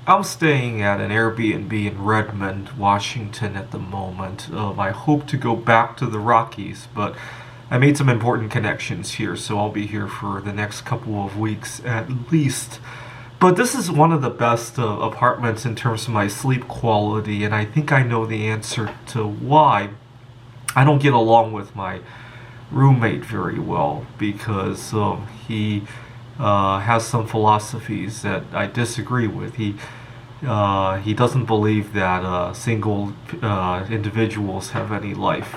I'm staying at an Airbnb in Redmond, Washington at the moment. I hope to go back to the Rockies, but I made some important connections here, so I'll be here for the next couple of weeks at least. But this is one of the best apartments in terms of my sleep quality, and I think I know the answer to why. I don't get along with my roommate very well because he has some philosophies that I disagree with. He doesn't believe that single individuals have any life,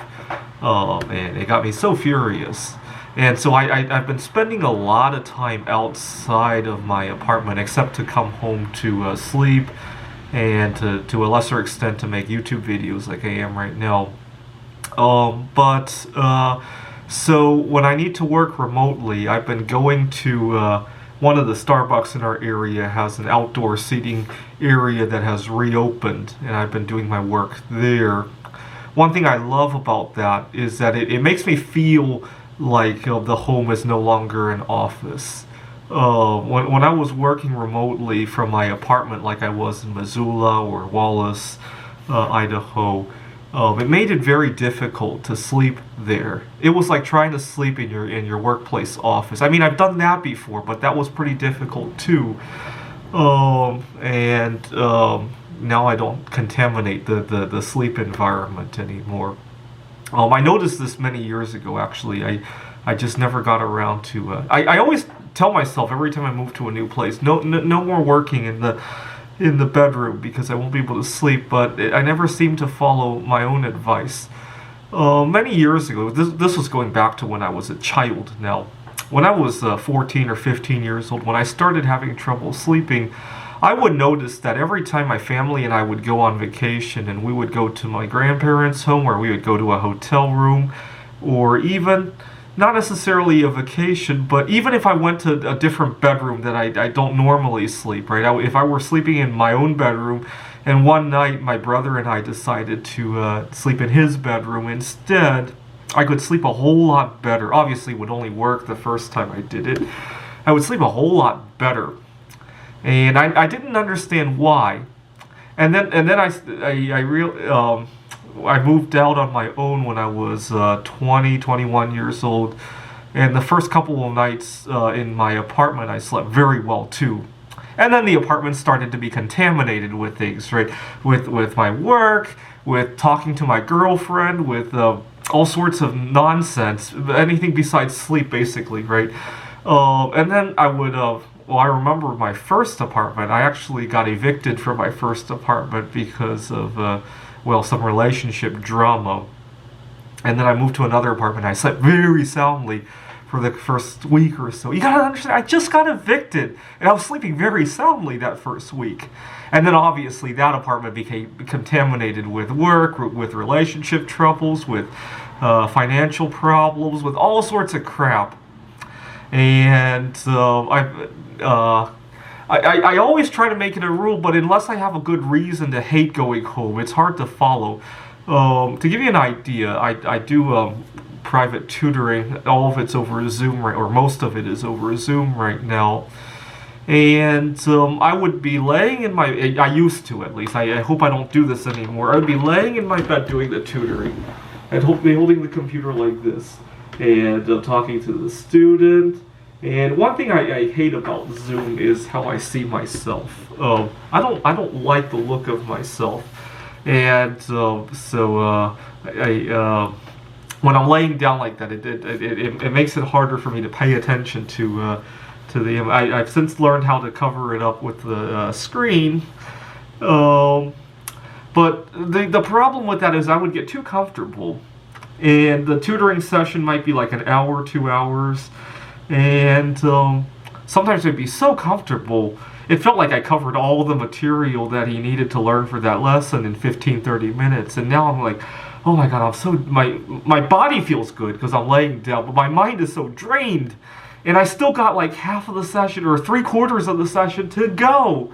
and it got me so furious. And so I've been spending a lot of time outside of my apartment, except to come home to sleep and to a lesser extent to make YouTube videos like I am right now. But so when I need to work remotely, I've been going to one of the Starbucks in our area has an outdoor seating area that has reopened, and I've been doing my work there. One thing I love about that is that it makes me feel like the home is no longer an office. When I was working remotely from my apartment, like I was in Missoula or Wallace, Idaho, it made it very difficult to sleep there. It was like trying to sleep in your workplace office. I mean, I've done that before, but that was pretty difficult too. And now I don't contaminate the sleep environment anymore. I noticed this many years ago, actually. I just never got around to. I always tell myself every time I move to a new place, no more working in the bedroom because I won't be able to sleep. But I never seem to follow my own advice. Many years ago, this was going back to when I was a child. Now, when I was 14 or 15 years old, when I started having trouble sleeping, I would notice that every time my family and I would go on vacation and we would go to my grandparents' home or we would go to a hotel room or even not necessarily a vacation, but even if I went to a different bedroom that I don't normally sleep, right? If I were sleeping in my own bedroom and one night my brother and I decided to sleep in his bedroom instead, I could sleep a whole lot better. Obviously, it would only work the first time I did it. I would sleep a whole lot better. And I didn't understand why. And then I moved out on my own when I was 20, 21 years old. And the first couple of nights in my apartment, I slept very well too. And then the apartment started to be contaminated with things, right? With my work, with talking to my girlfriend, with all sorts of nonsense, anything besides sleep, basically, right? And then I remember my first apartment. I actually got evicted from my first apartment because of, some relationship drama. And then I moved to another apartment. I slept very soundly for the first week or so. You gotta understand, I just got evicted, and I was sleeping very soundly that first week. And then obviously that apartment became contaminated with work, with relationship troubles, with financial problems, with all sorts of crap. And I always try to make it a rule, but unless I have a good reason to hate going home, it's hard to follow. To give you an idea, I do private tutoring. All of it's over Zoom, or most of it is over Zoom right now. And I would be laying in I used to at least, I hope I don't do this anymore. I would be laying in my bed doing the tutoring. I'd be holding the computer like this and talking to the student. And one thing I hate about Zoom is how I see myself. I don't like the look of myself, and when I'm laying down like that, it makes it harder for me to pay attention to the. I've since learned how to cover it up with the screen. But the problem with that is I would get too comfortable, and the tutoring session might be like an hour, 2 hours. And sometimes it'd be so comfortable. It felt like I covered all the material that he needed to learn for that lesson in 15, 30 minutes. And now I'm like, oh my God, my body feels good because I'm laying down, but my mind is so drained. And I still got like half of the session or 3/4 of the session to go.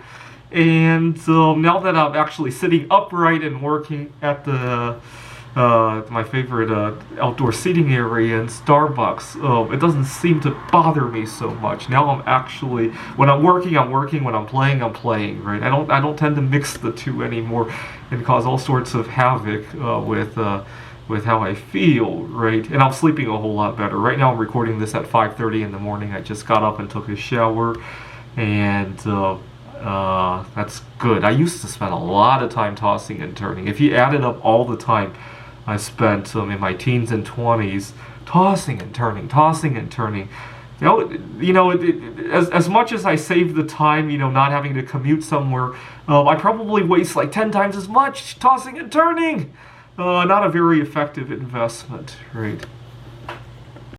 And now that I'm actually sitting upright and working at the my favorite outdoor seating area in Starbucks. It doesn't seem to bother me so much. Now I'm actually, when I'm working, I'm working. When I'm playing, right? I don't tend to mix the two anymore and cause all sorts of havoc with how I feel, right? And I'm sleeping a whole lot better. Right now I'm recording this at 5:30 in the morning. I just got up and took a shower, and that's good. I used to spend a lot of time tossing and turning. If you added up all the time I spent in my teens and 20s tossing and turning. As much as I save the time, not having to commute somewhere, I probably waste like 10 times as much tossing and turning. Not a very effective investment, right?